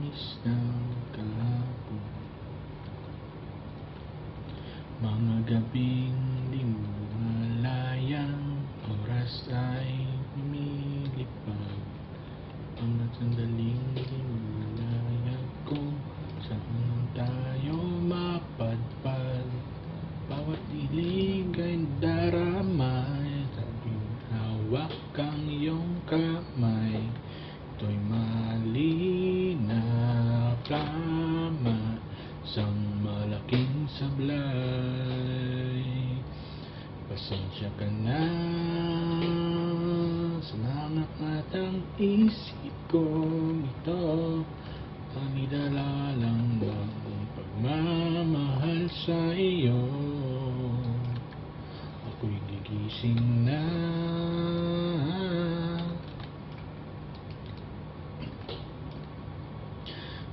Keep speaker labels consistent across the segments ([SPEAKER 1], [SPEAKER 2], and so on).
[SPEAKER 1] Umalis ng kahapon, mga gabing di mo malayang oras ay lumilipad. Mga sandaling di mo malayang kung saan tayo mapadpad. Bawat ilig ay daramay, sabing hawak ang iyong kamay. Ito'y mali na plama, isang malaking sablay. Pasensya ka na sa mga matang isip ko. Ito ang idala lang ng pagmamahal sa iyo. Ako'y gigising na,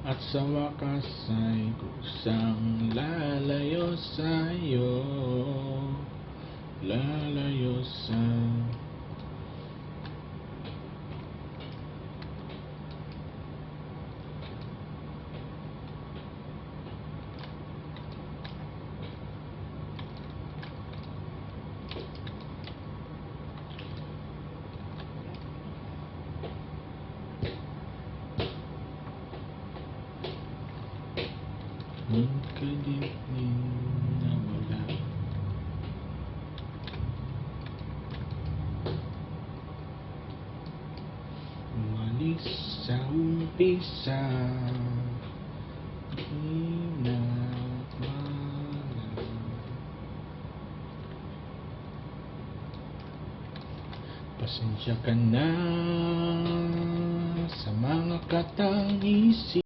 [SPEAKER 1] at sa wakas ay kusang lalayo sa'yo. Lalayo sa magkadilim na wala. Umalis sa umpisa, di na wala. Pasensya ka na sa mga katang isip.